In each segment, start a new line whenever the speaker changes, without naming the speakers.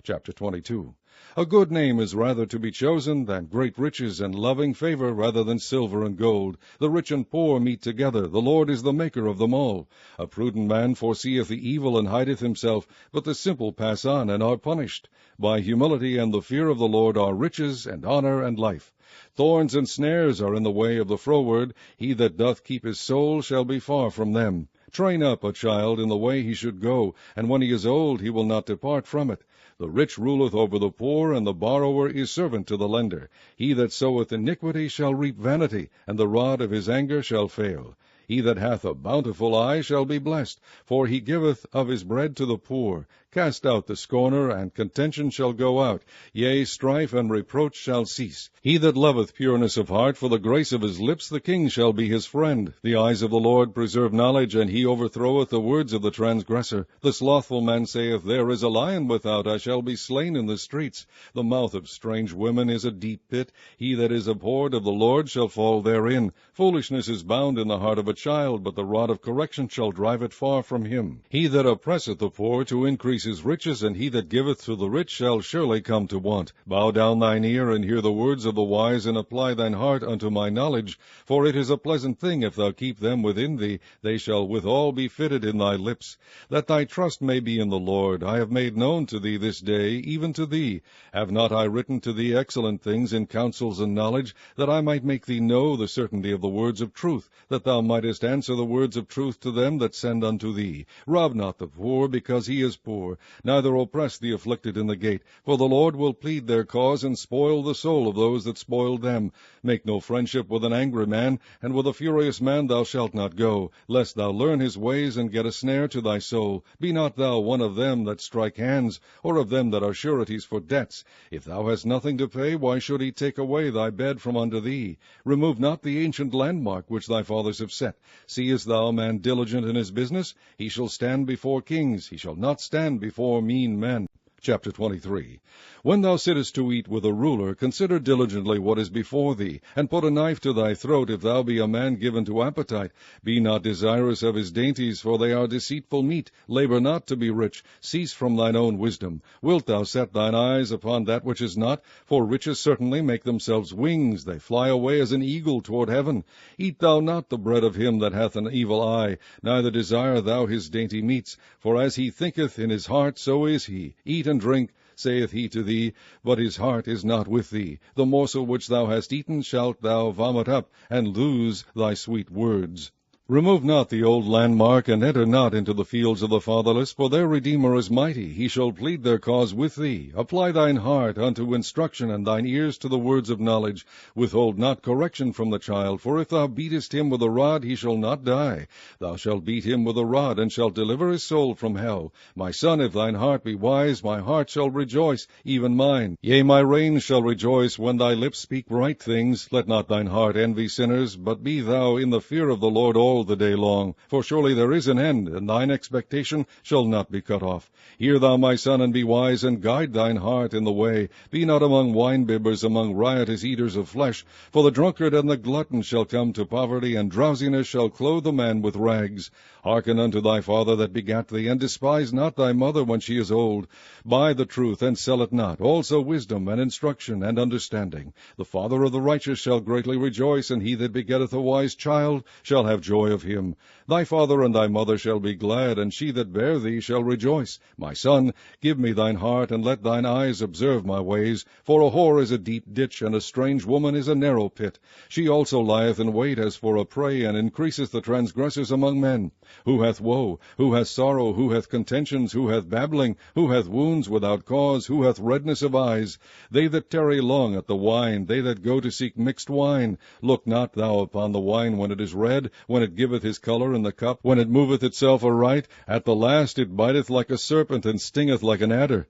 Chapter 22. A good name is rather to be chosen than great riches, and loving favor rather than silver and gold. The rich and poor meet together. The Lord is the maker of them all. A prudent man foreseeth the evil and hideth himself, but the simple pass on and are punished. By humility and the fear of the Lord are riches and honor and life. Thorns and snares are in the way of the froward. He that doth keep his soul shall be far from them. Train up a child in the way he should go, and when he is old he will not depart from it. The rich ruleth over the poor, and the borrower is servant to the lender. He that soweth iniquity shall reap vanity, and the rod of his anger shall fail. He that hath a bountiful eye shall be blessed, for he giveth of his bread to the poor. Cast out the scorner, and contention shall go out. Yea, strife and reproach shall cease. He that loveth pureness of heart, for the grace of his lips the king shall be his friend. The eyes of the Lord preserve knowledge, and he overthroweth the words of the transgressor. The slothful man saith, There is a lion without, I shall be slain in the streets. The mouth of strange women is a deep pit. He that is abhorred of the Lord shall fall therein. Foolishness is bound in the heart of a child, but the rod of correction shall drive it far from him. He that oppresseth the poor to increase his riches, and he that giveth to the rich shall surely come to want. Bow down thine ear, and hear the words of the wise, and apply thine heart unto my knowledge. For it is a pleasant thing if thou keep them within thee, they shall withal be fitted in thy lips. That thy trust may be in the Lord, I have made known to thee this day, even to thee. Have not I written to thee excellent things in counsels and knowledge, that I might make thee know the certainty of the words of truth, that thou mightest answer the words of truth to them that send unto thee? Rob not the poor, because he is poor, neither oppress the afflicted in the gate, for the Lord will plead their cause, and spoil the soul of those that spoil them. Make no friendship with an angry man, and with a furious man thou shalt not go, lest thou learn his ways, and get a snare to thy soul. Be not thou one of them that strike hands, or of them that are sureties for debts. If thou hast nothing to pay, why should he take away thy bed from under thee? Remove not the ancient landmark which thy fathers have set. Seest thou a man diligent in his business? He shall stand before kings, he shall not stand before mean men. Chapter 23. When thou sittest to eat with a ruler, consider diligently what is before thee, and put a knife to thy throat, if thou be a man given to appetite. Be not desirous of his dainties, for they are deceitful meat. Labor not to be rich. Cease from thine own wisdom. Wilt thou set thine eyes upon that which is not? For riches certainly make themselves wings. They fly away as an eagle toward heaven. Eat thou not the bread of him that hath an evil eye, neither desire thou his dainty meats. For as he thinketh in his heart, so is he. Eat and drink, saith he to thee, but his heart is not with thee. The morsel which thou hast eaten shalt thou vomit up, and lose thy sweet words. Remove not the old landmark, and enter not into the fields of the fatherless, for their Redeemer is mighty. He shall plead their cause with thee. Apply thine heart unto instruction, and thine ears to the words of knowledge. Withhold not correction from the child, for if thou beatest him with a rod, he shall not die. Thou shalt beat him with a rod, and shalt deliver his soul from hell. My son, if thine heart be wise, my heart shall rejoice, even mine. Yea, my reins shall rejoice when thy lips speak right things. Let not thine heart envy sinners, but be thou in the fear of the Lord all the day long. For surely there is an end, and thine expectation shall not be cut off. Hear thou, my son, and be wise, and guide thine heart in the way. Be not among winebibbers, among riotous eaters of flesh. For the drunkard and the glutton shall come to poverty, and drowsiness shall clothe the man with rags. Hearken unto thy father that begat thee, and despise not thy mother when she is old. Buy the truth, and sell it not, also wisdom, and instruction, and understanding. The father of the righteous shall greatly rejoice, and he that begetteth a wise child shall have joy of him. Thy father and thy mother shall be glad, and she that bare thee shall rejoice. My son, give me thine heart, and let thine eyes observe my ways. For a whore is a deep ditch, and a strange woman is a narrow pit. She also lieth in wait as for a prey, and increaseth the transgressors among men. Who hath woe? Who hath sorrow? Who hath contentions? Who hath babbling? Who hath wounds without cause? Who hath redness of eyes? They that tarry long at the wine, they that go to seek mixed wine. Look not thou upon the wine when it is red, when it giveth his color in the cup, when it moveth itself aright. At the last it biteth like a serpent, and stingeth like an adder.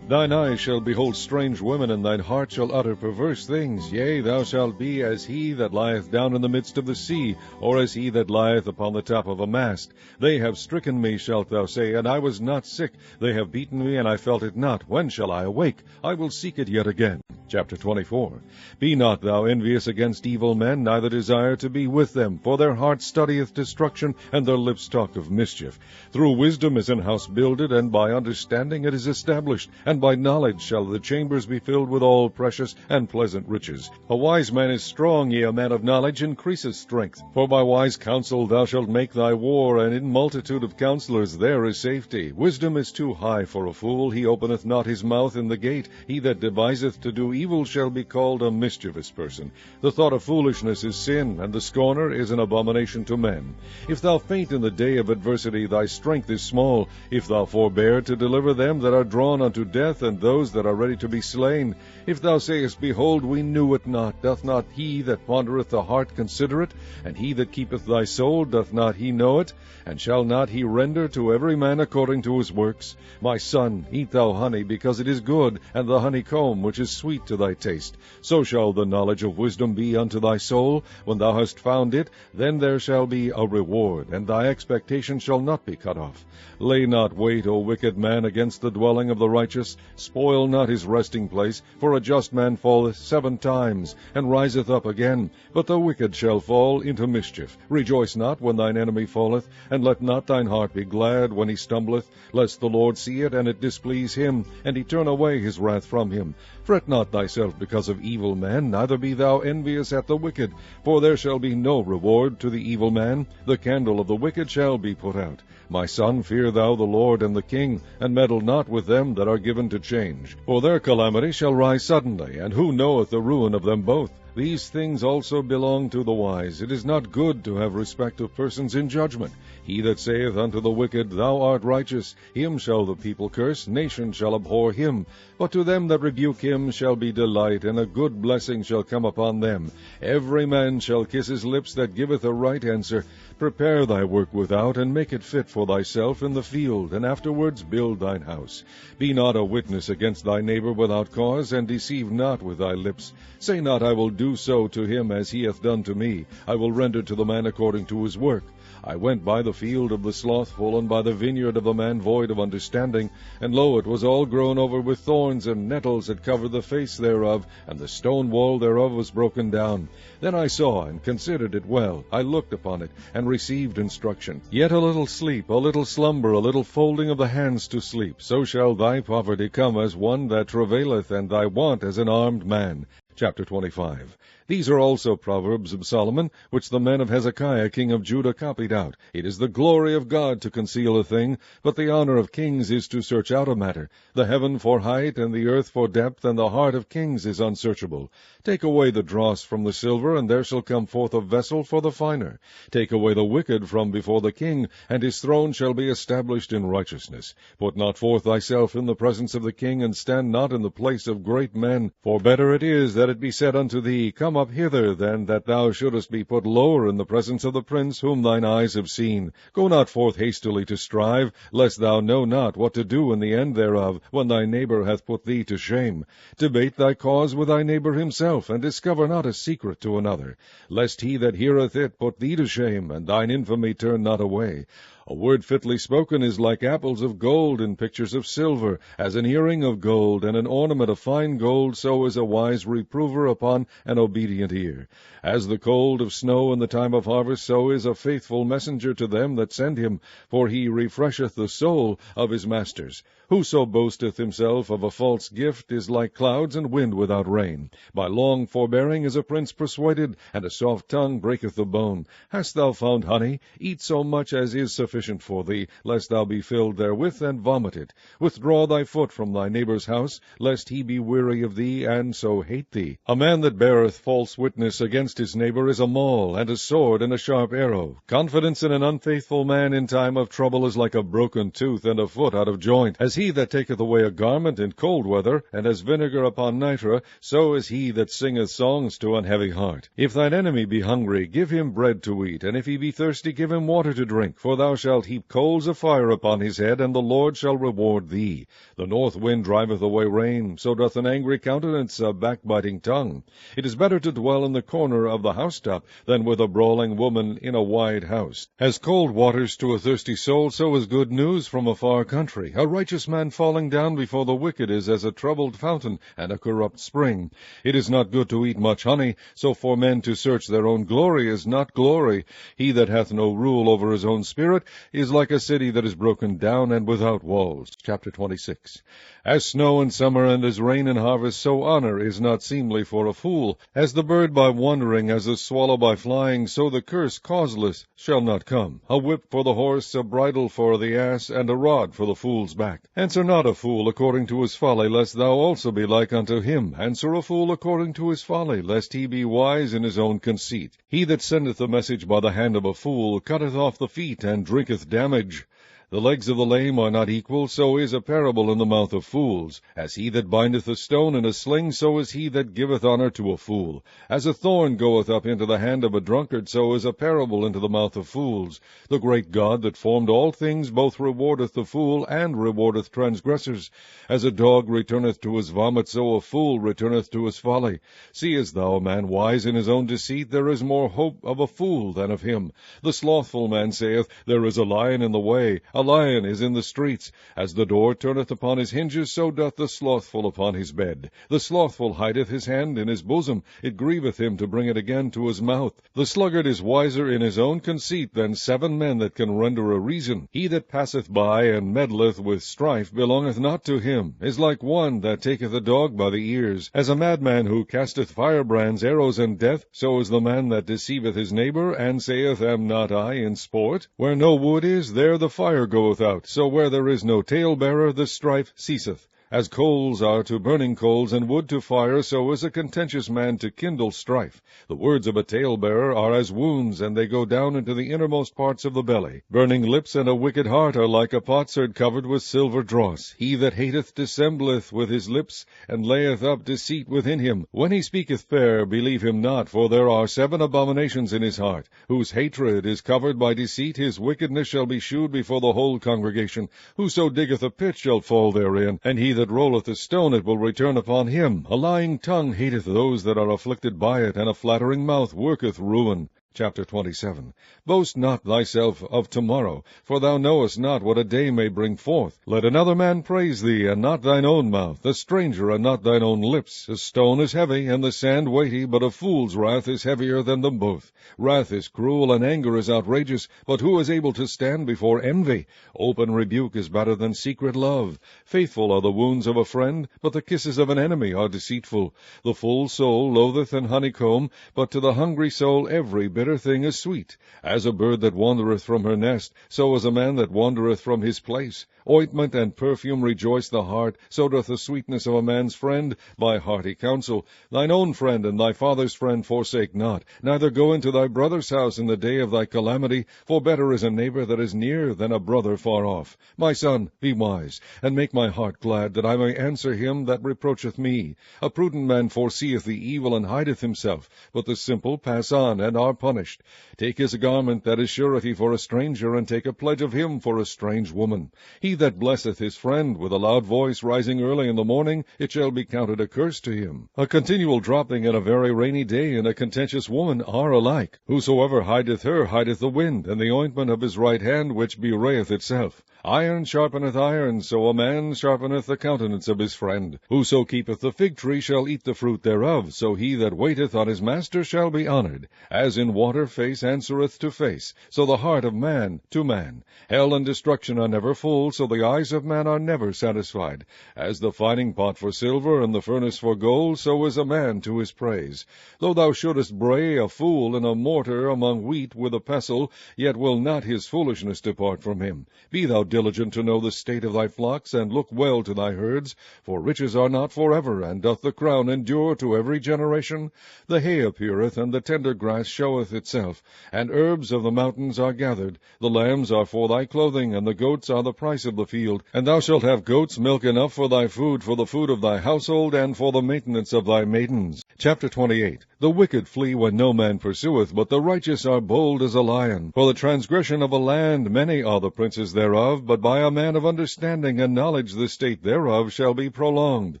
Thine eyes shall behold strange women, and thine heart shall utter perverse things. Yea, thou shalt be as he that lieth down in the midst of the sea, or as he that lieth upon the top of a mast. They have stricken me, shalt thou say, and I was not sick. They have beaten me, and I felt it not. When shall I awake? I will seek it yet again. Chapter 24. Be not thou envious against evil men, neither desire to be with them, for their heart studieth destruction, and their lips talk of mischief. Through wisdom is an house builded, and by understanding it is established, and by knowledge shall the chambers be filled with all precious and pleasant riches. A wise man is strong, yea, a man of knowledge increaseth strength. For by wise counsel thou shalt make thy war, and in multitude of counselors there is safety. Wisdom is too high for a fool, he openeth not his mouth in the gate. He that deviseth to do evil shall be called a mischievous person. The thought of foolishness is sin, and the scorner is an abomination to men. If thou faint in the day of adversity, thy strength is small. If thou forbear to deliver them that are drawn unto death, and those that are ready to be slain. If thou sayest, Behold, we knew it not, doth not he that pondereth the heart consider it? And he that keepeth thy soul, doth not he know it? And shall not he render to every man according to his works? My son, eat thou honey, because it is good, and the honeycomb, which is sweet to thy taste. So shall the knowledge of wisdom be unto thy soul. When thou hast found it, then there shall be a reward, and thy expectation shall not be cut off. Lay not wait, O wicked man, against the dwelling of the righteous. Spoil not his resting place, for a just man falleth 7 times, and riseth up again. But the wicked shall fall into mischief. Rejoice not when thine enemy falleth, and let not thine heart be glad when he stumbleth, lest the Lord see it, and it displease him, and he turn away his wrath from him. Fret not thyself because of evil men, neither be thou envious at the wicked, for there shall be no reward to the evil man. The candle of the wicked shall be put out. My son, fear thou the Lord and the king, and meddle not with them that are given to change. For their calamity shall rise suddenly, and who knoweth the ruin of them both? These things also belong to the wise. It is not good to have respect of persons in judgment. He that saith unto the wicked, Thou art righteous, him shall the people curse, nations shall abhor him. But to them that rebuke him shall be delight, and a good blessing shall come upon them. Every man shall kiss his lips that giveth a right answer. Prepare thy work without, and make it fit for thyself in the field, and afterwards build thine house. Be not a witness against thy neighbor without cause, and deceive not with thy lips. Say not, I will do so to him as he hath done to me. I will render to the man according to his work. I went by the field of the slothful, and by the vineyard of the man void of understanding, and lo, it was all grown over with thorns, and nettles had covered the face thereof, and the stone wall thereof was broken down. Then I saw and considered it well. I looked upon it, and received instruction. Yet a little sleep, a little slumber, a little folding of the hands to sleep, so shall thy poverty come as one that travaileth, and thy want as an armed man. Chapter 25. These are also Proverbs of Solomon, which the men of Hezekiah king of Judah copied out. It is the glory of God to conceal a thing, but the honor of kings is to search out a matter. The heaven for height, and the earth for depth, and the heart of kings is unsearchable. Take away the dross from the silver, and there shall come forth a vessel for the finer. Take away the wicked from before the king, and his throne shall be established in righteousness. Put not forth thyself in the presence of the king, and stand not in the place of great men. For better it is that it be said unto thee, Come up hither, than that thou shouldest be put lower in the presence of the prince whom thine eyes have seen. Go not forth hastily to strive, lest thou know not what to do in the end thereof, when thy neighbor hath put thee to shame. Debate thy cause with thy neighbor himself, and discover not a secret to another, lest he that heareth it put thee to shame, and thine infamy turn not away. A word fitly spoken is like apples of gold in pictures of silver, as an earring of gold, and an ornament of fine gold, so is a wise reprover upon an obedient ear. As the cold of snow in the time of harvest, so is a faithful messenger to them that send him, for he refresheth the soul of his masters. Whoso boasteth himself of a false gift is like clouds and wind without rain. By long forbearing is a prince persuaded, and a soft tongue breaketh the bone. Hast thou found honey? Eat so much as is sufficient for thee, lest thou be filled therewith, and vomit it. Withdraw thy foot from thy neighbor's house, lest he be weary of thee, and so hate thee. A man that beareth false witness against his neighbor is a maul, and a sword, and a sharp arrow. Confidence in an unfaithful man in time of trouble is like a broken tooth, and a foot out of joint. As he that taketh away a garment in cold weather, and as vinegar upon nitre, so is he that singeth songs to an heavy heart. If thine enemy be hungry, give him bread to eat, and if he be thirsty, give him water to drink. For thou shalt shalt heap coals of fire upon his head, and the Lord shall reward thee. The north wind driveth away rain, so doth an angry countenance a backbiting tongue. It is better to dwell in the corner of the housetop than with a brawling woman in a wide house. As cold waters to a thirsty soul, so is good news from a far country. A righteous man falling down before the wicked is as a troubled fountain and a corrupt spring. It is not good to eat much honey, so for men to search their own glory is not glory. He that hath no rule over his own spirit is like a city that is broken down and without walls. Chapter 26. As snow in summer and as rain in harvest, so honor is not seemly for a fool. As the bird by wandering, as the swallow by flying, so the curse causeless shall not come. A whip for the horse, a bridle for the ass, and a rod for the fool's back. Answer not a fool according to his folly, lest thou also be like unto him. Answer a fool according to his folly, lest he be wise in his own conceit. He that sendeth a message by the hand of a fool cutteth off the feet, and drinketh damage. The legs of the lame are not equal, so is a parable in the mouth of fools. As he that bindeth a stone in a sling, so is he that giveth honor to a fool. As a thorn goeth up into the hand of a drunkard, so is a parable into the mouth of fools. The great God that formed all things both rewardeth the fool and rewardeth transgressors. As a dog returneth to his vomit, so a fool returneth to his folly. Seest thou a man wise in his own deceit? There is more hope of a fool than of him. The slothful man saith, There is a lion in the way. A lion is in the streets. As the door turneth upon his hinges, so doth the slothful upon his bed. The slothful hideth his hand in his bosom. It grieveth him to bring it again to his mouth. The sluggard is wiser in his own conceit than 7 men that can render a reason. He that passeth by and meddleth with strife belongeth not to him, is like one that taketh a dog by the ears. As a madman who casteth firebrands, arrows, and death, so is the man that deceiveth his neighbor, and saith, Am not I in sport? Where no wood is, there the fire goeth out, so where there is no talebearer, the strife ceaseth. As coals are to burning coals, and wood to fire, so is a contentious man to kindle strife. The words of a talebearer are as wounds, and they go down into the innermost parts of the belly. Burning lips and a wicked heart are like a potsherd covered with silver dross. He that hateth dissembleth with his lips, and layeth up deceit within him. When he speaketh fair, believe him not, for there are 7 abominations in his heart. Whose hatred is covered by deceit, his wickedness shall be shewed before the whole congregation. Whoso diggeth a pit shall fall therein, and he that rolleth a stone, it will return upon him. A lying tongue hateth those that are afflicted by it, and a flattering mouth worketh ruin. Chapter 27. Boast not thyself of tomorrow, for thou knowest not what a day may bring forth. Let another man praise thee, and not thine own mouth, a stranger, and not thine own lips. A stone is heavy, and the sand weighty, but a fool's wrath is heavier than them both. Wrath is cruel, and anger is outrageous, but who is able to stand before envy? Open rebuke is better than secret love. Faithful are the wounds of a friend, but the kisses of an enemy are deceitful. The full soul loatheth an honeycomb, but to the hungry soul every bitter thing is sweet. As a bird that wandereth from her nest, so is a man that wandereth from his place. Ointment and perfume rejoice the heart, so doth the sweetness of a man's friend by hearty counsel. Thine own friend and thy father's friend forsake not, neither go into thy brother's house in the day of thy calamity, for better is a neighbor that is near than a brother far off. My son, be wise, and make my heart glad, that I may answer him that reproacheth me. A prudent man foreseeth the evil and hideth himself, but the simple pass on and are punished. Take his garment that is surety for a stranger, and take a pledge of him for a strange woman. He that blesseth his friend with a loud voice rising early in the morning, it shall be counted a curse to him. A continual dropping and a very rainy day and a contentious woman are alike. Whosoever hideth her hideth the wind, and the ointment of his right hand which bewrayeth itself. Iron sharpeneth iron, so a man sharpeneth the countenance of his friend. Whoso keepeth the fig tree shall eat the fruit thereof, so he that waiteth on his master shall be honored. As in water face answereth to face, so the heart of man to man. Hell and destruction are never full, so the eyes of man are never satisfied. As the fining pot for silver and the furnace for gold, so is a man to his praise. Though thou shouldest bray a fool in a mortar among wheat with a pestle, yet will not his foolishness depart from him. Be thou diligent to know the state of thy flocks, and look well to thy herds, for riches are not forever, and doth the crown endure to every generation? The hay appeareth, and the tender grass showeth itself, and herbs of the mountains are gathered. The lambs are for thy clothing, and the goats are the price of the field. And thou shalt have goats' milk enough for thy food, for the food of thy household, and for the maintenance of thy maidens. Chapter 28. The wicked flee when no man pursueth, but the righteous are bold as a lion. For the transgression of a land many are the princes thereof, but by a man of understanding and knowledge the state thereof shall be prolonged.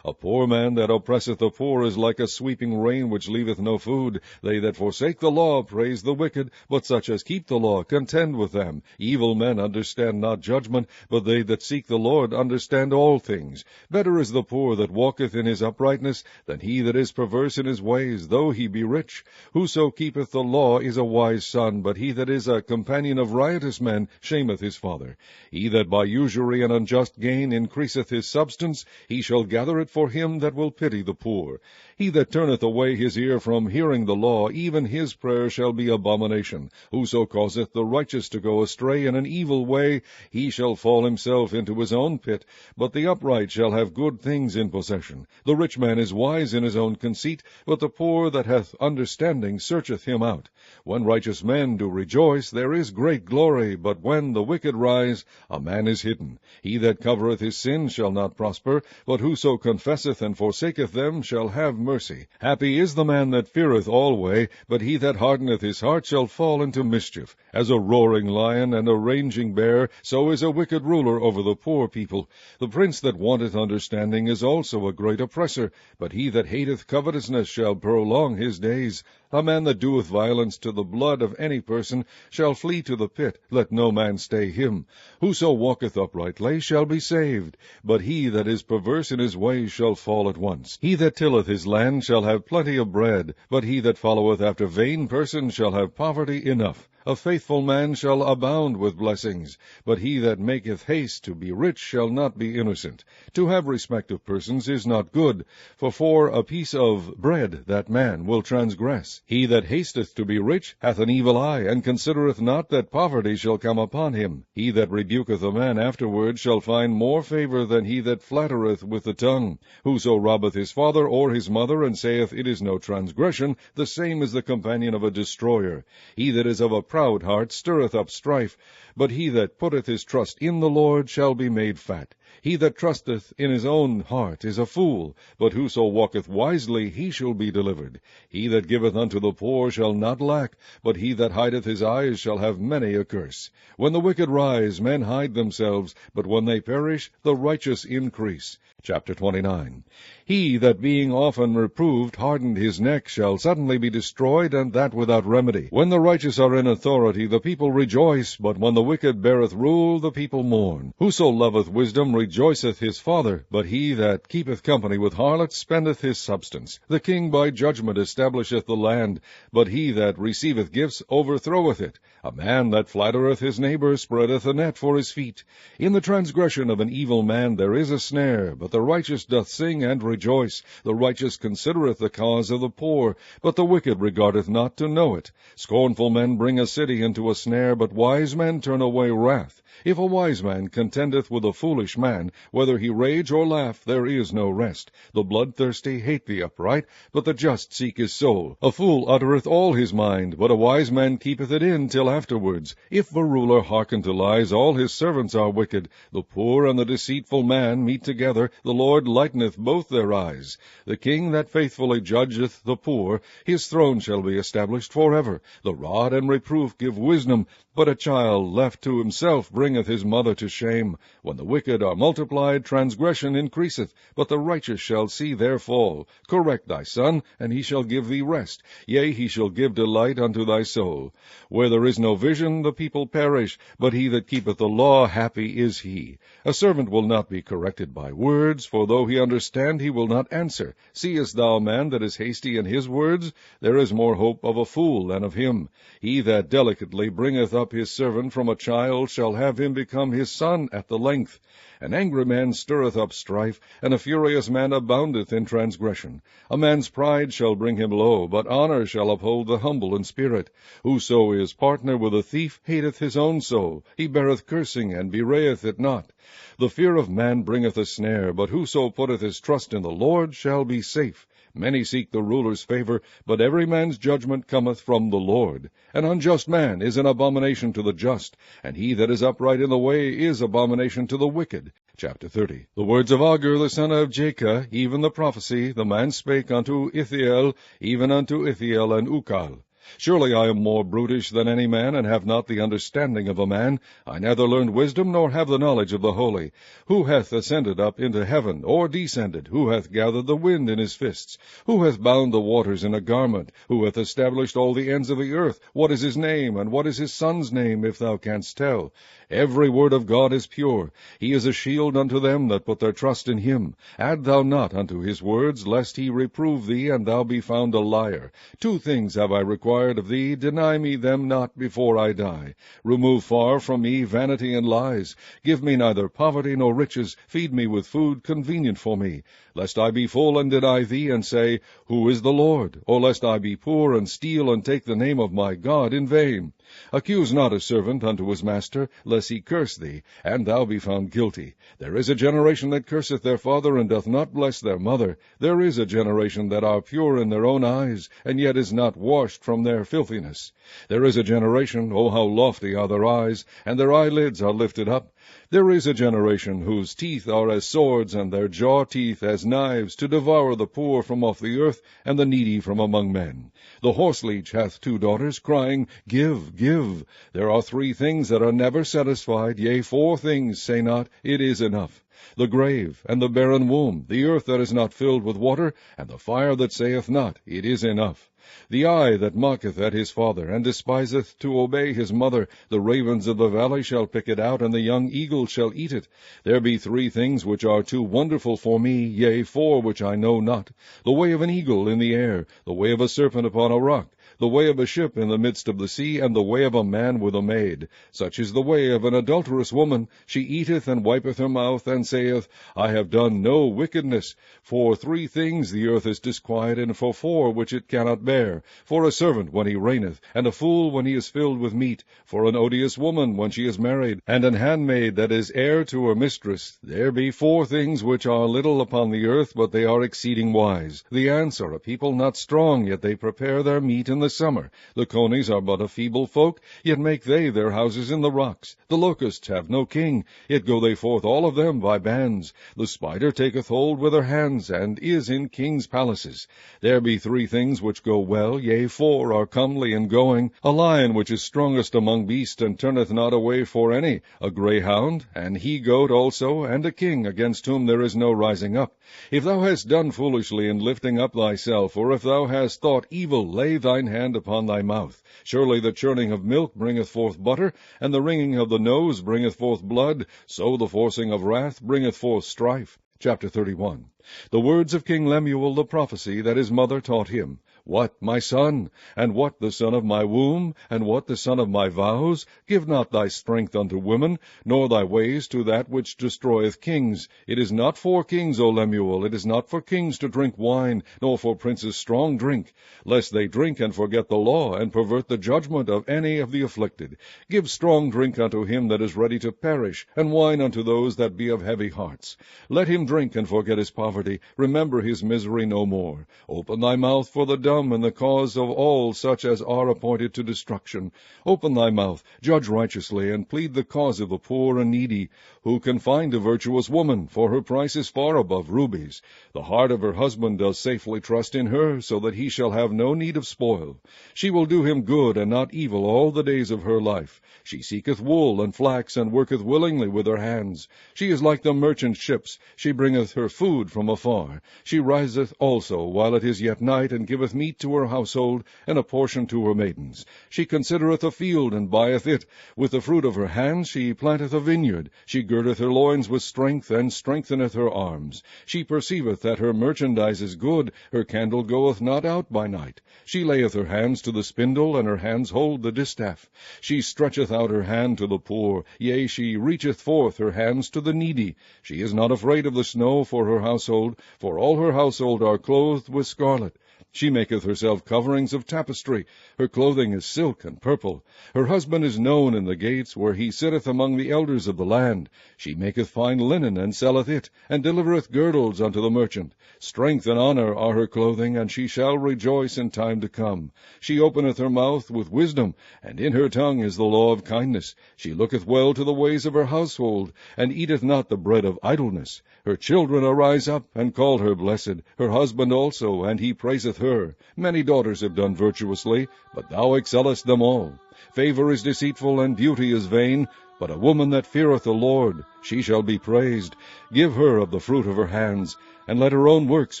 A poor man that oppresseth the poor is like a sweeping rain which leaveth no food. They that forsake the law praise the wicked, but such as keep the law contend with them. Evil men understand not judgment, but they that seek the Lord understand all things. Better is the poor that walketh in his uprightness, than he that is perverse in his ways, though he be rich. Whoso keepeth the law is a wise son, but he that is a companion of riotous men shameth his father. He that by usury and unjust gain increaseth his substance, he shall gather it for him that will pity the poor. He that turneth away his ear from hearing the law, even his prayer shall be abomination. Whoso causeth the righteous to go astray in an evil way, he shall fall himself into his own pit, but the upright shall have good things in possession. The rich man is wise in his own conceit, but the poor that hath understanding searcheth him out. When righteous men do rejoice, there is great glory, but when the wicked rise, a man is hidden. He that covereth his sins shall not prosper, but whoso confesseth and forsaketh them shall have mercy. Happy is the man that feareth alway, but he that hardeneth his heart shall fall into mischief. As a roaring lion and a raging bear, so is a wicked ruler over the poor people. The prince that wanteth understanding is also a great oppressor, but he that hateth covetousness shall prolong his days. A man that doeth violence to the blood of any person shall flee to the pit. Let no man stay him. Whoso walketh uprightly shall be saved, but he that is perverse in his ways shall fall at once. He that tilleth his land shall have plenty of bread, but he that followeth after vain persons shall have poverty enough. A faithful man shall abound with blessings, but he that maketh haste to be rich shall not be innocent. To have respect of persons is not good, for a piece of bread that man will transgress. He that hasteth to be rich hath an evil eye, and considereth not that poverty shall come upon him. He that rebuketh a man afterward shall find more favor than he that flattereth with the tongue. Whoso robbeth his father or his mother, and saith, It is no transgression, the same is the companion of a destroyer. He that is of a proud heart stirreth up strife, but he that putteth his trust in the Lord shall be made fat. He that trusteth in his own heart is a fool, but whoso walketh wisely, he shall be delivered. He that giveth unto the poor shall not lack, but he that hideth his eyes shall have many a curse. When the wicked rise, men hide themselves, but when they perish, the righteous increase. Chapter 29. He that being often reproved hardened his neck shall suddenly be destroyed, and that without remedy. When the righteous are in authority, the people rejoice, but when the wicked beareth rule, the people mourn. Whoso loveth wisdom rejoiceth his father, but he that keepeth company with harlots spendeth his substance. The king by judgment establisheth the land, but he that receiveth gifts overthroweth it. A man that flattereth his neighbor spreadeth a net for his feet. In the transgression of an evil man there is a snare, but the righteous doth sing and rejoice. The righteous considereth the cause of the poor, but the wicked regardeth not to know it. Scornful men bring a city into a snare, but wise men turn away wrath. If a wise man contendeth with a foolish man, whether he rage or laugh, there is no rest. The bloodthirsty hate the upright, but the just seek his soul. A fool uttereth all his mind, but a wise man keepeth it in till afterwards. If a ruler hearken to lies, all his servants are wicked. The poor and the deceitful man meet together, the Lord lighteneth both their eyes. The king that faithfully judgeth the poor, his throne shall be established forever. The rod and reproof give wisdom, but a child left to himself bringeth his mother to shame. When the wicked are multiplied, transgression increaseth, but the righteous shall see their fall. Correct thy son, and he shall give thee rest. Yea, he shall give delight unto thy soul. Where there is no vision, the people perish, but he that keepeth the law, happy is he. A servant will not be corrected by words, for though he understand, he will not answer. Seest thou a man that is hasty in his words? There is more hope of a fool than of him. He that delicately bringeth up his servant from a child shall have him become his son at the length. An angry man stirreth up strife, and a furious man aboundeth in transgression. A man's pride shall bring him low, but honor shall uphold the humble in spirit. Whoso is partner with a thief hateth his own soul. He beareth cursing, and bewrayeth it not. The fear of man bringeth a snare, but whoso putteth his trust in the Lord shall be safe. Many seek the ruler's favor, but every man's judgment cometh from the Lord. An unjust man is an abomination to the just, and he that is upright in the way is abomination to the wicked. Chapter 30. The words of Agur the son of Jakeh, even the prophecy, the man spake unto Ithiel, even unto Ithiel and Ukal. Surely I am more brutish than any man, and have not the understanding of a man. I neither learned wisdom, nor have the knowledge of the holy. Who hath ascended up into heaven, or descended? Who hath gathered the wind in his fists? Who hath bound the waters in a garment? Who hath established all the ends of the earth? What is his name, and what is his son's name, if thou canst tell? Every word of God is pure. He is a shield unto them that put their trust in him. Add thou not unto his words, lest he reprove thee, and thou be found a liar. 2 things have I required of thee, deny me them not before I die. Remove far from me vanity and lies. Give me neither poverty nor riches. Feed me with food convenient for me, lest I be full and deny thee, and say, Who is the Lord? Or lest I be poor, and steal, and take the name of my God in vain. Accuse not a servant unto his master, lest he curse thee, and thou be found guilty. There is a generation that curseth their father, and doth not bless their mother. There is a generation that are pure in their own eyes, and yet is not washed from their filthiness. There is a generation, O how lofty are their eyes, and their eyelids are lifted up. There is a generation whose teeth are as swords, and their jaw teeth as knives, to devour the poor from off the earth, and the needy from among men. The horseleech hath 2 daughters, crying, Give, give. There are 3 things that are never satisfied, yea, 4 things, say not, It is enough. The grave, and the barren womb, the earth that is not filled with water, and the fire that saith not, It is enough. The eye that mocketh at his father, and despiseth to obey his mother, the ravens of the valley shall pick it out, and the young eagle shall eat it. There be 3 things which are too wonderful for me, yea, 4 which I know not. The way of an eagle in the air, the way of a serpent upon a rock, the way of a ship in the midst of the sea, and the way of a man with a maid. Such is the way of an adulterous woman. She eateth and wipeth her mouth, and saith, I have done no wickedness. For 3 things the earth is disquieted, and for 4 which it cannot bear. For a servant when he reigneth, and a fool when he is filled with meat. For an odious woman when she is married, and an handmaid that is heir to her mistress. There be 4 things which are little upon the earth, but they are exceeding wise. The ants are a people not strong, yet they prepare their meat in the summer. The conies are but a feeble folk, yet make they their houses in the rocks. The locusts have no king, yet go they forth all of them by bands. The spider taketh hold with her hands, and is in kings' palaces. There be 3 things which go well, yea, 4 are comely in going. A lion which is strongest among beasts, and turneth not away for any. A greyhound, an he-goat also, and a king, against whom there is no rising up. If thou hast done foolishly in lifting up thyself, or if thou hast thought evil, lay thine hand upon thy mouth. Surely the churning of milk bringeth forth butter, and the wringing of the nose bringeth forth blood, so the forcing of wrath bringeth forth strife. Chapter 31. The words of King Lemuel the prophecy that his mother taught him. What, my son? And what the son of my womb? And what the son of my vows? Give not thy strength unto women, nor thy ways to that which destroyeth kings. It is not for kings, O Lemuel, it is not for kings to drink wine, nor for princes strong drink, lest they drink and forget the law, and pervert the judgment of any of the afflicted. Give strong drink unto him that is ready to perish, and wine unto those that be of heavy hearts. Let him drink and forget his poverty, remember his misery no more. Open thy mouth for the dumb, and the cause of all such as are appointed to destruction. Open thy mouth, judge righteously, and plead the cause of the poor and needy. Who can find a virtuous woman? For her price is far above rubies. The heart of her husband does safely trust in her, so that he shall have no need of spoil. She will do him good and not evil all the days of her life. She seeketh wool and flax, and worketh willingly with her hands. She is like the merchant ships. She bringeth her food from from afar. She riseth also while it is yet night, and giveth meat to her household, and a portion to her maidens. She considereth a field, and buyeth it. With the fruit of her hands she planteth a vineyard. She girdeth her loins with strength, and strengtheneth her arms. She perceiveth that her merchandise is good. Her candle goeth not out by night. She layeth her hands to the spindle, and her hands hold the distaff. She stretcheth out her hand to the poor, yea, she reacheth forth her hands to the needy. She is not afraid of the snow for her household, for all her household are clothed with scarlet. She maketh herself coverings of tapestry. Her clothing is silk and purple. Her husband is known in the gates, where he sitteth among the elders of the land. She maketh fine linen, and selleth it, and delivereth girdles unto the merchant. Strength and honor are her clothing, and she shall rejoice in time to come. She openeth her mouth with wisdom, and in her tongue is the law of kindness. She looketh well to the ways of her household, and eateth not the bread of idleness. Her children arise up, and call her blessed, her husband also, and he praiseth her. Many daughters have done virtuously, but thou excellest them all. Favor is deceitful, and beauty is vain, but a woman that feareth the Lord, she shall be praised. Give her of the fruit of her hands, and let her own works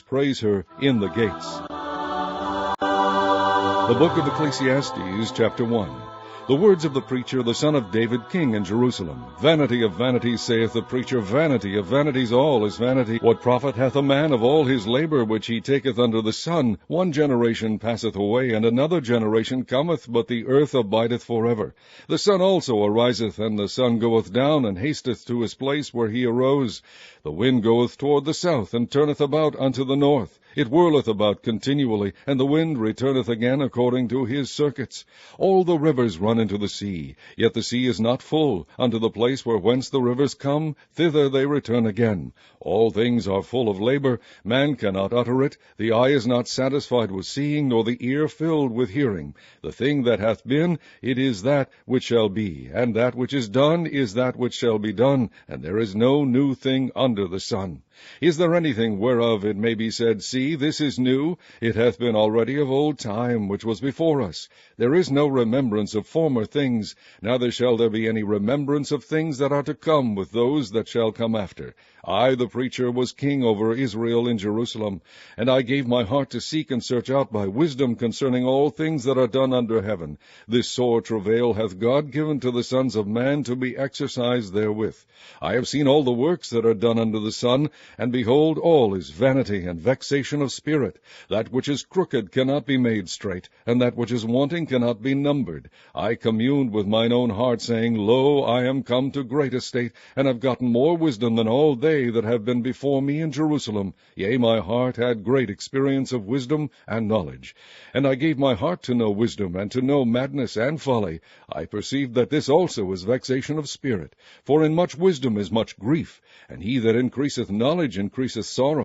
praise her in the gates. The book of Ecclesiastes, chapter 1. The words of the preacher, the son of David, king in Jerusalem. Vanity of vanities, saith the preacher, vanity of vanities all is vanity. What profit hath a man of all his labor which he taketh under the sun? One generation passeth away, and another generation cometh, but the earth abideth forever. The sun also ariseth, and the sun goeth down, and hasteth to his place where he arose. The wind goeth toward the south, and turneth about unto the north. It whirleth about continually, and the wind returneth again according to his circuits. All the rivers run into the sea, yet the sea is not full. Unto the place where whence the rivers come, thither they return again. All things are full of labor. Man cannot utter it. The eye is not satisfied with seeing, nor the ear filled with hearing. The thing that hath been, it is that which shall be, and that which is done is that which shall be done, and there is no new thing under the sun. Is there anything whereof it may be said, See, this is new? It hath been already of old time, which was before us. There is no remembrance of former things, neither shall there be any remembrance of things that are to come with those that shall come after. I, the preacher, was king over Israel in Jerusalem, and I gave my heart to seek and search out by wisdom concerning all things that are done under heaven. This sore travail hath God given to the sons of man to be exercised therewith. I have seen all the works that are done under the sun, and behold, all is vanity and vexation of spirit. That which is crooked cannot be made straight, and that which is wanting cannot be numbered. I communed with mine own heart, saying, Lo, I am come to great estate, and have gotten more wisdom than all they that have been before me in Jerusalem. Yea, my heart had great experience of wisdom and knowledge. And I gave my heart to know wisdom, and to know madness and folly. I perceived that this also is vexation of spirit. For in much wisdom is much grief, and he that increaseth knowledge increaseth sorrow.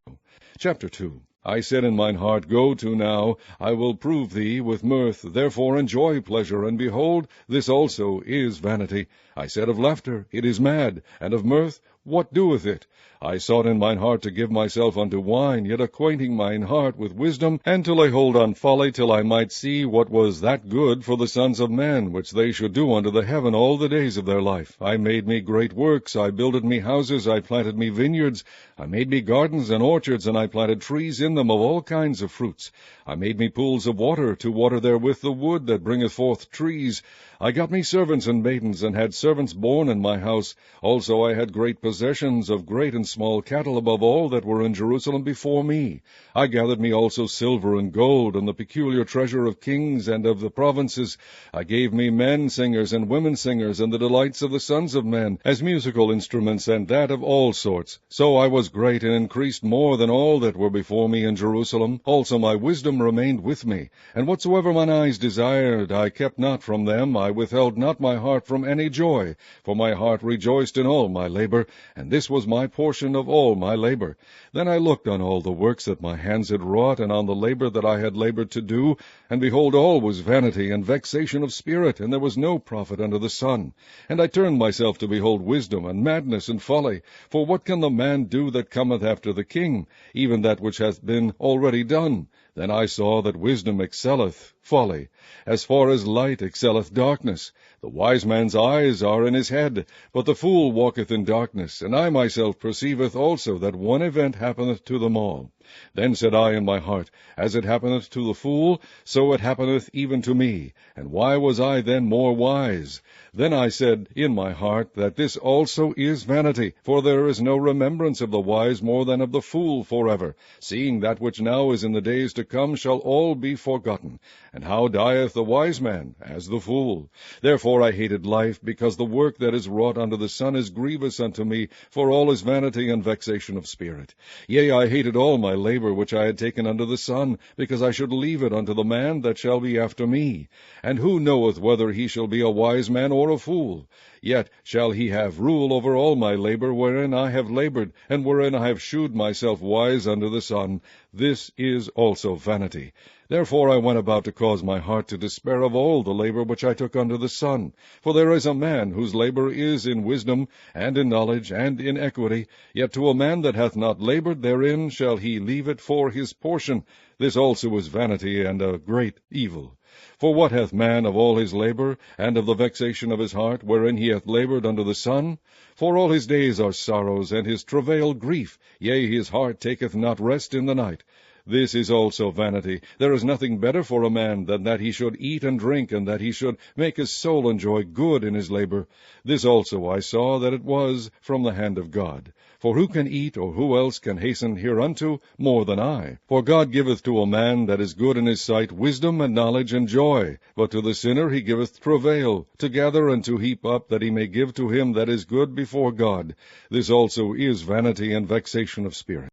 Chapter 2. I said in mine heart, Go to now, I will prove thee with mirth, therefore enjoy pleasure, and behold, this also is vanity. I said of laughter, It is mad, and of mirth, what doeth it? I sought in mine heart to give myself unto wine, yet acquainting mine heart with wisdom, and to lay hold on folly, till I might see what was that good for the sons of men, which they should do unto the heaven all the days of their life. I made me great works, I builded me houses, I planted me vineyards, I made me gardens and orchards, and I planted trees in them of all kinds of fruits. I made me pools of water, to water therewith the wood that bringeth forth trees. I got me servants and maidens, and had servants born in my house. Also I had great possessions of great and small cattle above all that were in Jerusalem before me. I gathered me also silver and gold, and the peculiar treasure of kings and of the provinces. I gave me men singers and women singers, and the delights of the sons of men, as musical instruments, and that of all sorts. So I was great, and increased more than all that were before me in Jerusalem. Also my wisdom remained with me, and whatsoever mine eyes desired, I kept not from them. I withheld not my heart from any joy, for my heart rejoiced in all my labor, and this was my portion of all my labor. Then I looked on all the works that my hands had wrought, and on the labor that I had labored to do, and behold, all was vanity and vexation of spirit, and there was no profit under the sun. And I turned myself to behold wisdom, and madness, and folly. For what can the man do that cometh after the king? Even that which hath been already done. Then I saw that wisdom excelleth folly, as far as light excelleth darkness. The wise man's eyes are in his head, but the fool walketh in darkness. And I myself perceiveth also that one event happeneth to them all. Then said I in my heart, As it happeneth to the fool, so it happeneth even to me. And why was I then more wise? Then I said in my heart, that this also is vanity, for there is no remembrance of the wise more than of the fool forever, seeing that which now is in the days to come shall all be forgotten. And how dieth the wise man? As the fool. Therefore I hated life, because the work that is wrought under the sun is grievous unto me, for all is vanity and vexation of spirit. Yea, I hated all my labor which I had taken under the sun, because I should leave it unto the man that shall be after me. And who knoweth whether he shall be a wise man or a fool? Yet shall he have rule over all my labor wherein I have labored, and wherein I have shewed myself wise under the sun. This is also vanity. Therefore I went about to cause my heart to despair of all the labor which I took under the sun. For there is a man whose labor is in wisdom, and in knowledge, and in equity. Yet to a man that hath not labored therein shall he leave it for his portion. This also is vanity, and a great evil. For what hath man of all his labor, and of the vexation of his heart, wherein he hath labored under the sun? For all his days are sorrows, and his travail grief, yea, his heart taketh not rest in the night. This is also vanity. There is nothing better for a man than that he should eat and drink, and that he should make his soul enjoy good in his labor. This also I saw that it was from the hand of God. For who can eat, or who else can hasten hereunto more than I? For God giveth to a man that is good in his sight wisdom and knowledge and joy. But to the sinner he giveth travail, to gather and to heap up, that he may give to him that is good before God. This also is vanity and vexation of spirit.